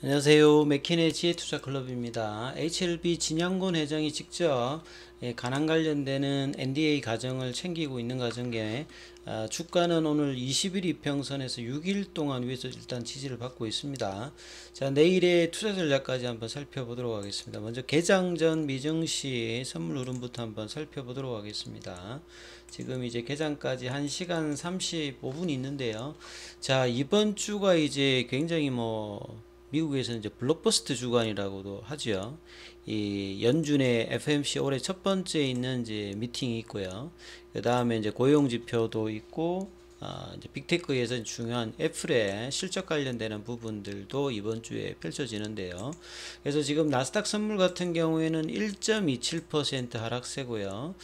안녕하세요. 맥킨의 지혜투자클럽입니다. HLB 진양곤 회장이 직접 가난 관련되는 NDA 과정을 챙기고 있는 과정에 주가는 오늘 20일 이평선에서 6일 동안 위에서 일단 지지를 받고 있습니다. 자, 내일의 투자 전략까지 한번 살펴보도록 하겠습니다. 먼저 개장 전 미증시 선물 흐름부터 한번 살펴보도록 하겠습니다. 지금 이제 개장까지 1시간 35분 있는데요. 자, 이번 주가 이제 굉장히 미국에서는 이제 블록버스터 주간이라고도 하죠. 이 연준의 FMC 올해 첫 번째 있는 이제 미팅이 있고요. 그 다음에 이제 고용 지표도 있고, 이제 빅테크에서 중요한 애플의 실적 관련되는 부분들도 이번 주에 펼쳐지는데요. 그래서 지금 나스닥 선물 같은 경우에는 1.27% 하락세고요.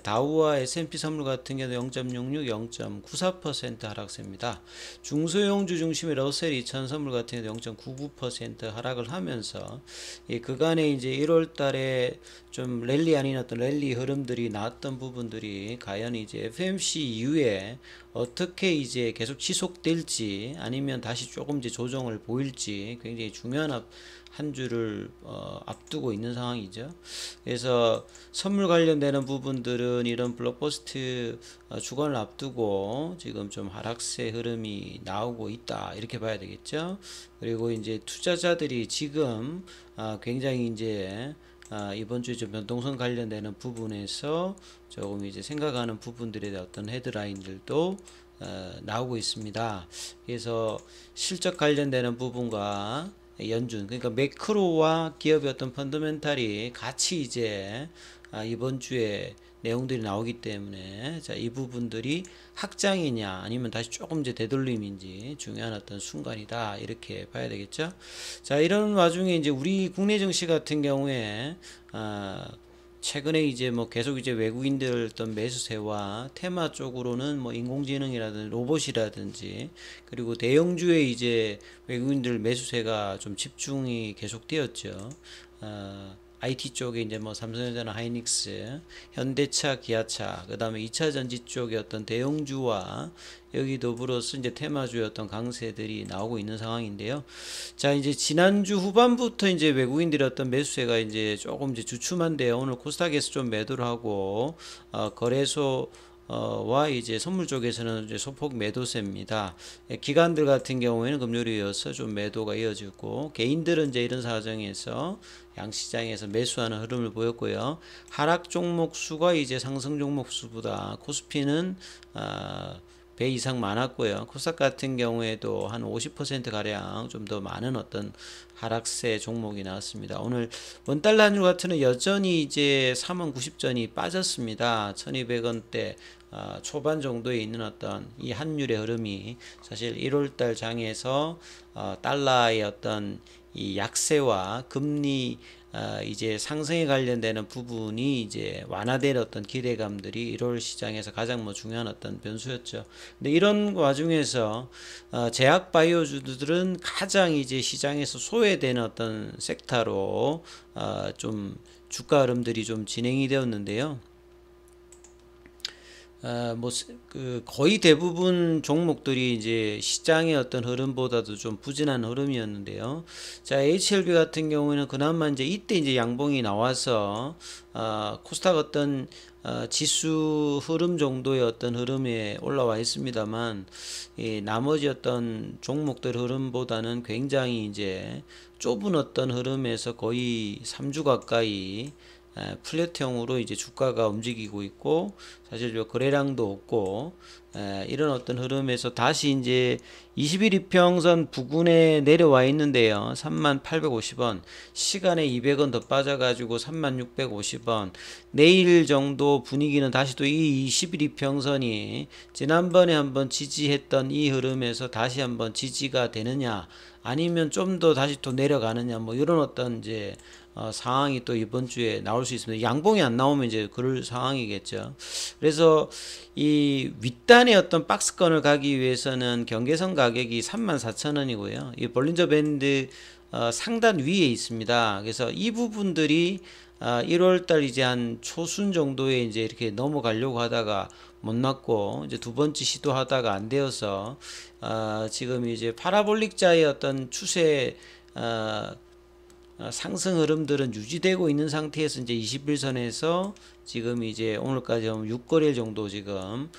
다우와 S&P 선물 같은 경우는 0.66, 0.94% 하락세입니다. 중소형주 중심의 러셀 2000 선물 같은 경우 0.99% 하락을 하면서 그간에 이제 1월 달에 좀 랠리 아닌 어떤 랠리 흐름들이 나왔던 부분들이 과연 이제 FMC 이후에 어떻게 이제 계속 지속될지 아니면 다시 조금 이제 조정을 보일지 굉장히 중요한 한 주를 앞두고 있는 상황이죠. 그래서 선물 관련되는 부분들은 이런 블록버스트 주간을 앞두고 지금 좀 하락세 흐름이 나오고 있다 이렇게 봐야 되겠죠. 그리고 이제 투자자들이 지금 굉장히 이제 이번 주에 좀 변동성 관련되는 부분에서 조금 이제 생각하는 부분들에 대한 어떤 헤드라인들도 나오고 있습니다. 그래서 실적 관련되는 부분과 연준, 그러니까 매크로와 기업의 어떤 펀더멘탈이 같이 이제 이번 주에 내용들이 나오기 때문에 자, 이 부분들이 확장이냐 아니면 다시 조금 이제 되돌림인지 중요한 어떤 순간이다 이렇게 봐야 되겠죠. 자, 이런 와중에 이제 우리 국내 증시 같은 경우에 최근에 이제 계속 이제 외국인들 어떤 매수세와 테마 쪽으로는 인공지능이라든지 로봇이라든지 그리고 대형주에 이제 외국인들 매수세가 좀 집중이 계속되었죠. IT 쪽에 이제 삼성전자나 하이닉스, 현대차, 기아차, 그 다음에 2차 전지 쪽의 어떤 대형주와 여기 더불어서 이제 테마주의 어떤 강세들이 나오고 있는 상황인데요. 자, 이제 지난주 후반부터 이제 외국인들의 어떤 매수세가 이제 조금 이제 주춤한데요. 오늘 코스닥에서 좀 매도를 하고, 거래소 와 이제 선물 쪽에서는 이제 소폭 매도세입니다. 기관들 같은 경우에는 금요일에 이어서 좀 매도가 이어지고 개인들은 이제 이런 사정에서 양시장에서 매수하는 흐름을 보였고요. 하락 종목 수가 이제 상승 종목 수보다 코스피는 배 이상 많았고요. 코스닥 같은 경우에도 한 50% 가량 좀 더 많은 어떤 하락세 종목이 나왔습니다. 오늘 원달러 환율 같은 경우는 여전히 이제 3원 90전이 빠졌습니다. 1200원대 초반 정도에 있는 어떤 이 환율의 흐름이 사실 1월달 장에서 달러의 어떤 이 약세와 금리 이제 상승에 관련되는 부분이 이제 완화될 어떤 기대감들이 1월 시장에서 가장 중요한 어떤 변수였죠. 근데 이런 와중에서 제약 바이오주들은 가장 이제 시장에서 소외되는 어떤 섹터로 좀 주가 흐름들이 좀 진행이 되었는데요. 거의 대부분 종목들이 이제 시장의 어떤 흐름보다도 좀 부진한 흐름이었는데요. 자, HLB 같은 경우에는 그나마 이제 이때 이제 양봉이 나와서, 코스닥 어떤, 지수 흐름 정도의 어떤 흐름에 올라와 있습니다만, 이 나머지 어떤 종목들 흐름보다는 굉장히 이제 좁은 어떤 흐름에서 거의 3주 가까이 플랫형으로 이제 주가가 움직이고 있고 사실 거래량도 없고 이런 어떤 흐름에서 다시 이제 20일 이평선 부근에 내려와 있는데요. 3850원 시간에 200원 더 빠져가지고 3650원 내일 정도 분위기는 다시 또 이 20일 이평선이 지난번에 한번 지지했던 이 흐름에서 다시 한번 지지가 되느냐 아니면 좀 더 다시 또 내려가느냐 이런 어떤 이제 상황이 또 이번 주에 나올 수 있습니다. 양봉이 안 나오면 이제 그럴 상황이겠죠. 그래서 이 윗단의 어떤 박스권을 가기 위해서는 경계선 가격이 34,000원이고요. 이 볼린저 밴드 상단 위에 있습니다. 그래서 이 부분들이 1월달 이제 한 초순 정도에 이제 이렇게 넘어가려고 하다가 못 났고 이제 두 번째 시도하다가 안 되어서 지금 이제 파라볼릭자의 어떤 추세 어, 상승 흐름들은 유지되고 있는 상태에서 이제 21선에서 지금 이제 오늘까지 6거래일 정도 지금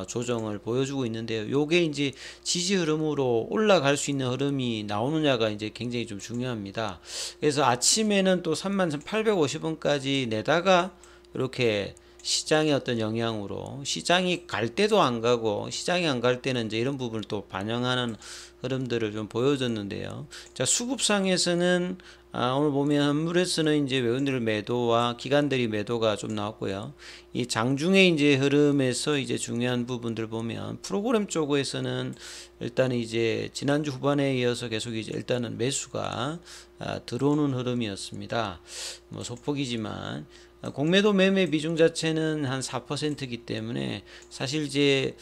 조정을 보여주고 있는데요. 요게 이제 지지 흐름으로 올라갈 수 있는 흐름이 나오느냐가 이제 굉장히 좀 중요합니다. 그래서 아침에는 또 33,850원까지 내다가 이렇게 시장의 어떤 영향으로 시장이 갈 때도 안 가고 시장이 안 갈 때는 이제 이런 부분을 또 반영하는 흐름들을 좀 보여줬는데요. 자, 수급상에서는 오늘 보면 한물에서는 이제 외국인들 매도와 기관들이 매도가 좀 나왔고요. 이 장중에 이제 흐름에서 이제 중요한 부분들 보면 프로그램 쪽에서는 일단 이제 지난주 후반에 이어서 계속 이제 일단은 매수가 들어오는 흐름이었습니다. 뭐 소폭이지만 공매도 매매 비중 자체는 한 4%이기 때문에 사실 이제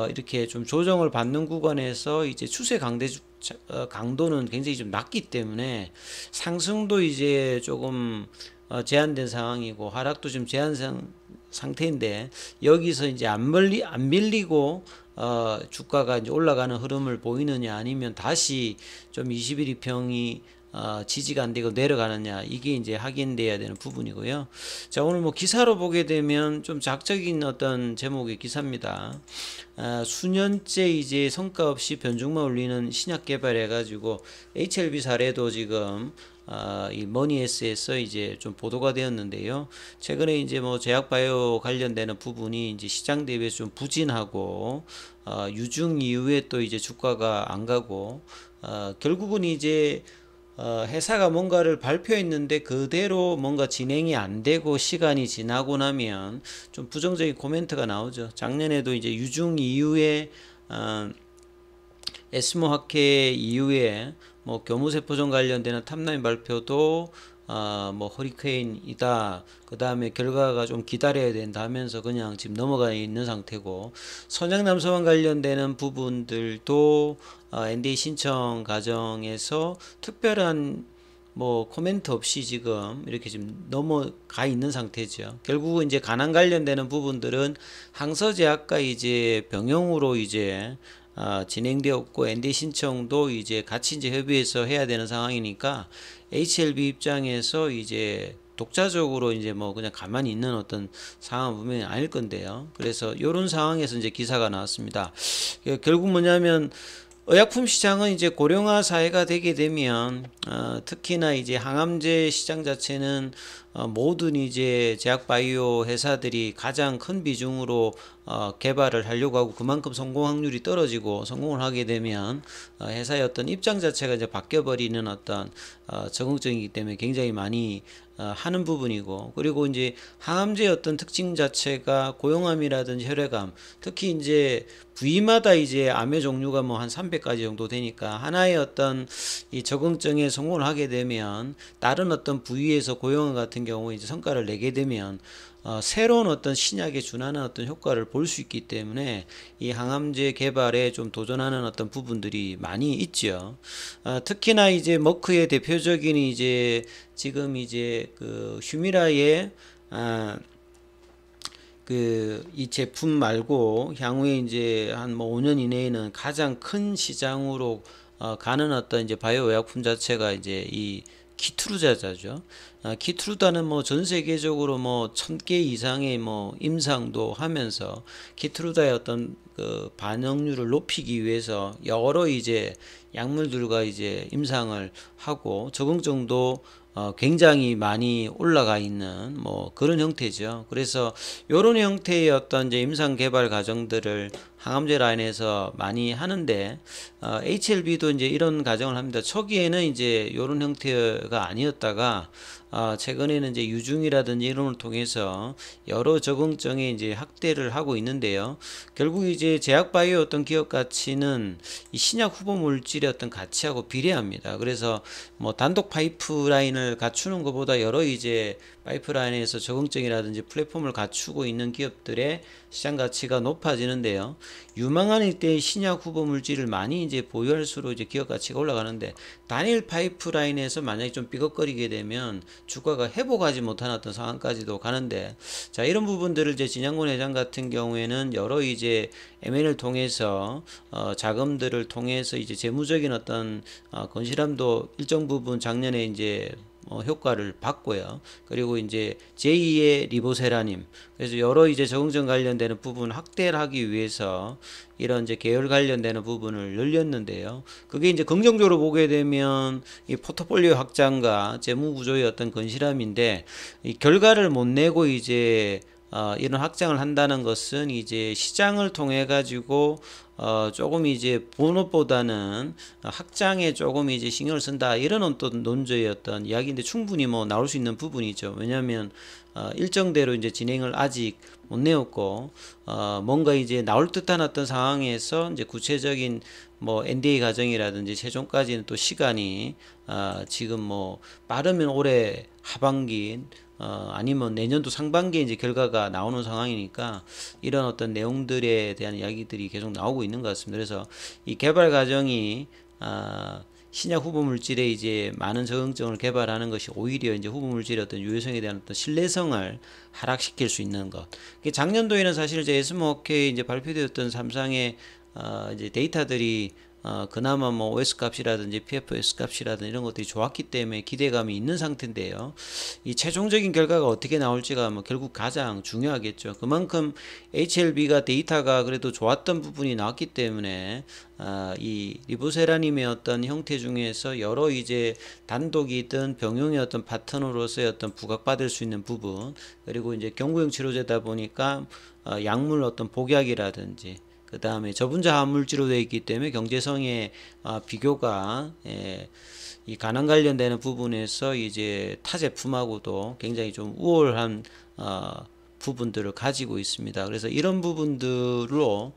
이렇게 좀 조정을 받는 구간에서 이제 추세 강도는 굉장히 좀 낮기 때문에 상승도 이제 조금 제한된 상황이고 하락도 좀 제한된 상태인데 여기서 이제 안 밀리고 주가가 이제 올라가는 흐름을 보이느냐 아니면 다시 좀 21 이평이 지지가 안 되고 내려가느냐 이게 이제 확인돼야 되는 부분이고요. 자, 오늘 뭐 기사로 보게 되면 좀 자극적인 어떤 제목의 기사입니다. 수년째 이제 성과 없이 변종만 올리는 신약 개발해 가지고 HLB 사례도 지금 이 머니에스에서 이제 좀 보도가 되었는데요. 최근에 이제 뭐 제약바이오 관련되는 부분이 이제 시장 대비해서 좀 부진하고 유증 이후에 또 이제 주가가 안 가고 결국은 이제 회사가 뭔가를 발표했는데 그대로 뭔가 진행이 안 되고 시간이 지나고 나면 좀 부정적인 코멘트가 나오죠. 작년에도 이제 유중 이후에 에스모 학회 이후에 뭐 교무세포종 관련되는 탑라인 발표도 뭐 허리케인이다. 그 다음에 결과가 좀 기다려야 된다 하면서 그냥 지금 넘어가 있는 상태고 선장남소만 관련되는 부분들도 NDA 신청 과정에서 특별한 뭐 코멘트 없이 지금 이렇게 지금 넘어가 있는 상태죠. 결국은 이제 간암 관련되는 부분들은 항서제약과 이제 병용으로 이제 진행되었고 NDA 신청도 이제 같이 이제 협의해서 해야 되는 상황이니까 HLB 입장에서 이제 독자적으로 이제 뭐 그냥 가만히 있는 어떤 상황은 분명히 아닐 건데요. 그래서 이런 상황에서 이제 기사가 나왔습니다. 결국 뭐냐면 의약품 시장은 이제 고령화 사회가 되게 되면 특히나 이제 항암제 시장 자체는 모든 이제 제약바이오 회사들이 가장 큰 비중으로 개발을 하려고 하고 그만큼 성공 확률이 떨어지고 성공을 하게 되면 회사의 어떤 입장 자체가 이제 바뀌어 버리는 어떤 적응증이기 때문에 굉장히 많이 하는 부분이고 그리고 이제 항암제의 어떤 특징 자체가 고용암이라든지 혈액암 특히 이제 부위마다 이제 암의 종류가 뭐 한 300가지 정도 되니까 하나의 어떤 이 적응증에 성공을 하게 되면 다른 어떤 부위에서 고용암 같은 경우 이제 성과를 내게 되면 새로운 어떤 신약에 준하는 어떤 효과를 볼 수 있기 때문에 이 항암제 개발에 좀 도전하는 어떤 부분들이 많이 있죠. 특히나 이제 머크의 대표적인 이제 지금 이제 그 휴미라의 그 이 제품 말고 향후에 이제 한 뭐 5년 이내에는 가장 큰 시장으로 가는 어떤 이제 바이오 의약품 자체가 이제 이 키트루자죠. 키트루다는 뭐 전 세계적으로 뭐 1000개 이상의 뭐 임상도 하면서 키트루다의 어떤 그 반응률을 높이기 위해서 여러 이제 약물들과 이제 임상을 하고 적응증도 굉장히 많이 올라가 있는 뭐 그런 형태죠. 그래서 이런 형태의 어떤 이제 임상 개발 과정들을 항암제 라인에서 많이 하는데 HLB도 이제 이런 과정을 합니다. 초기에는 이제 이런 형태가 아니었다가 최근에는 이제 유중이라든지 이런 걸 통해서 여러 적응증에 이제 확대를 하고 있는데요. 결국 이제 제약바이오 어떤 기업 가치는 이 신약 후보 물질의 어떤 가치하고 비례합니다. 그래서 뭐 단독 파이프라인을 갖추는 것보다 여러 이제 파이프라인에서 적응증이라든지 플랫폼을 갖추고 있는 기업들의 시장 가치가 높아지는데요. 유망한 일대의 신약 후보 물질을 많이 이제 보유할수록 이제 기업 가치가 올라가는데, 단일 파이프라인에서 만약에 좀 삐걱거리게 되면 주가가 회복하지 못하는 어떤 상황까지도 가는데, 자, 이런 부분들을 이제 진양곤 회장 같은 경우에는 여러 이제 M&A를 통해서 자금들을 통해서 이제 재무적인 어떤 건실함도 일정 부분 작년에 이제 효과를 봤고요. 그리고 이제 제2의 리보세라님, 그래서 여러 이제 적응증 관련되는 부분 확대를 하기 위해서 이런 이제 계열 관련되는 부분을 늘렸는데요. 그게 이제 긍정적으로 보게 되면 이 포트폴리오 확장과 재무 구조의 어떤 건실함인데, 이 결과를 못 내고 이제 이런 확장을 한다는 것은 이제 시장을 통해 가지고 조금 이제 본업보다는 확장에 조금 이제 신경을 쓴다, 이런 어떤 논조의 어떤 이야기인데, 충분히 뭐 나올 수 있는 부분이죠. 왜냐하면 일정대로 이제 진행을 아직 못 내었고, 뭔가 이제 나올 듯한 어떤 상황에서 이제 구체적인 뭐 NDA 과정이라든지 최종까지는 또 시간이 지금 뭐 빠르면 올해 하반기, 아니면 내년도 상반기에 이제 결과가 나오는 상황이니까 이런 어떤 내용들에 대한 이야기들이 계속 나오고 있는 것 같습니다. 그래서 이 개발 과정이 신약 후보 물질에 이제 많은 적응증을 개발하는 것이 오히려 이제 후보 물질의 어떤 유효성에 대한 어떤 신뢰성을 하락시킬 수 있는 것. 작년도에는 사실 이제 에스모어케이 이제 발표되었던 삼상의 이제 데이터들이 그나마 뭐 OS 값이라든지 PFS 값이라든지 이런 것들이 좋았기 때문에 기대감이 있는 상태인데요. 이 최종적인 결과가 어떻게 나올지가 뭐 결국 가장 중요하겠죠. 그만큼 HLB가 데이터가 그래도 좋았던 부분이 나왔기 때문에 이 리보세라님의 어떤 형태 중에서 여러 이제 단독이든 병용의 어떤 파트너로서의 어떤 부각받을 수 있는 부분, 그리고 이제 경구용 치료제다 보니까 약물 어떤 복약이라든지 그 다음에 저분자 화합물질로 되어 있기 때문에 경제성의 비교가 이 가난 관련되는 부분에서 이제 타 제품하고도 굉장히 좀 우월한 부분들을 가지고 있습니다. 그래서 이런 부분들로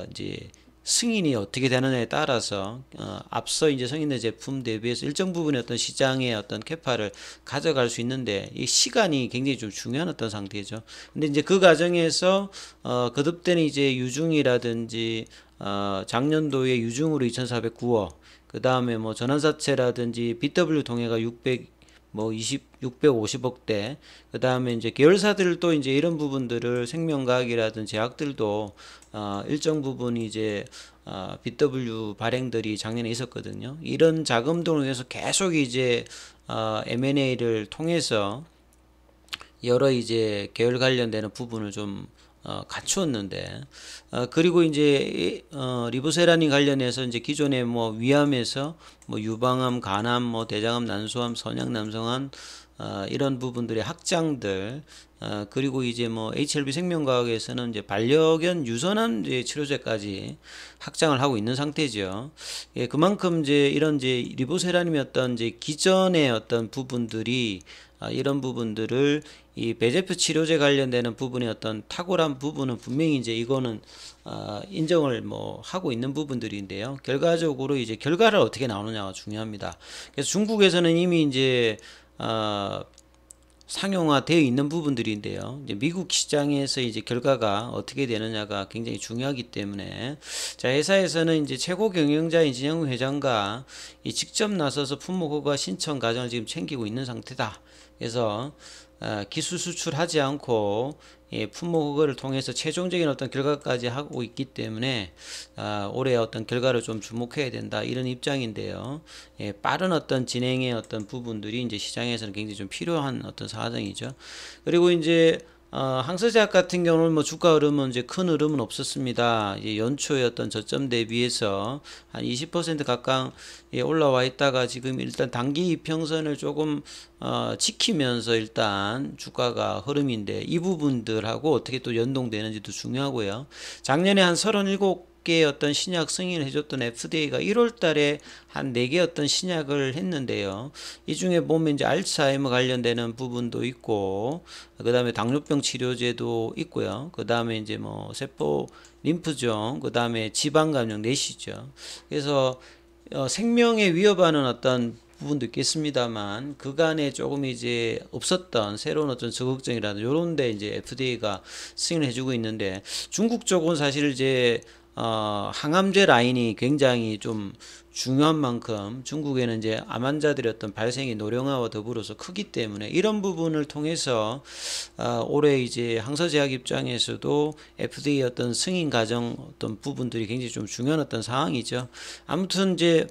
이제 승인이 어떻게 되느냐에 따라서 앞서 이제 승인된 제품 대비해서 일정 부분의 어떤 시장의 어떤 캐파를 가져갈 수 있는데, 이 시간이 굉장히 좀 중요한 어떤 상태죠. 근데 이제 그 과정에서 거듭되는 이제 유중이라든지 작년도에 유중으로 2,409억, 그 다음에 뭐 전환사채라든지 BW 동해가 650억대, 그 다음에 이제 계열사들도 이제 이런 부분들을 생명과학이라든지 제약들도 일정 부분 이제 BW 발행들이 작년에 있었거든요. 이런 자금 등을 위해서 계속 이제 M&A를 통해서 여러 이제 계열 관련되는 부분을 좀 갖추었는데, 그리고 이제 리보세라닌 관련해서 이제 기존에 뭐 위암에서 뭐 유방암, 간암, 뭐 대장암, 난소암, 선양, 남성암 이런 부분들의 확장들, 그리고 이제 뭐 HLB 생명과학에서는 이제 반려견 유선암 이제 치료제까지 확장을 하고 있는 상태죠. 예, 그만큼 이제 이런 이제 리보세라님의 어떤 이제 기존의 어떤 부분들이 이런 부분들을 이 배제표 치료제 관련되는 부분의 어떤 탁월한 부분은 분명히 이제 이거는 인정을 뭐 하고 있는 부분들인데요. 결과적으로 이제 결과를 어떻게 나오느냐가 중요합니다. 그래서 중국에서는 이미 이제 상용화되어 있는 부분들인데요. 이제 미국 시장에서 이제 결과가 어떻게 되느냐가 굉장히 중요하기 때문에, 자, 회사에서는 이제 최고 경영자인 진양훈 회장과 이 직접 나서서 품목 허가 신청 과정을 지금 챙기고 있는 상태다. 그래서 기술 수출하지 않고 품목 허가를 통해서 최종적인 어떤 결과까지 하고 있기 때문에 올해 어떤 결과를 좀 주목해야 된다, 이런 입장인데요. 빠른 어떤 진행의 어떤 부분들이 이제 시장에서는 굉장히 좀 필요한 어떤 사정이죠. 그리고 이제 항서제약 같은 경우는 뭐 주가 흐름은 이제 큰 흐름은 없었습니다. 이제 연초의 어떤 저점 대비해서 한 20% 가까이 올라와 있다가 지금 일단 단기 이평선을 조금 지키면서 일단 주가가 흐름인데, 이 부분들하고 어떻게 또 연동되는지도 중요하고요. 작년에 한 37개의 어떤 신약 승인을 해줬던 FDA가 1월 달에 한 4개 어떤 신약을 했는데요. 이 중에 보면 이제 알츠하이머 관련되는 부분도 있고, 그 다음에 당뇨병 치료제도 있고요. 그 다음에 이제 뭐 세포 림프종, 그 다음에 지방감염 넷이죠. 그래서 생명에 위협하는 어떤 부분도 있겠습니다만 그간에 조금 이제 없었던 새로운 어떤 저걱정이라든지 요런데 이제 FDA가 승인을 해주고 있는데, 중국 쪽은 사실 이제 항암제 라인이 굉장히 좀 중요한 만큼 중국에는 이제 암 환자들의 어떤 발생이 노령화와 더불어서 크기 때문에 이런 부분을 통해서 올해 이제 항서제약 입장에서도 FDA 어떤 승인 과정 어떤 부분들이 굉장히 좀 중요한 어떤 상황이죠. 아무튼 이제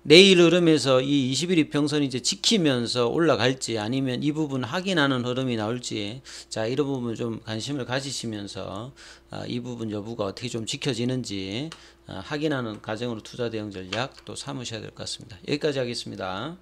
내일 흐름에서 이 21 이평선이 이제 지키면서 올라갈지 아니면 이 부분 확인하는 흐름이 나올지, 자, 이런 부분 좀 관심을 가지시면서 이 부분 여부가 어떻게 좀 지켜지는지 확인하는 과정으로 투자 대응 전략 또 삼으셔야 될 것 같습니다. 여기까지 하겠습니다.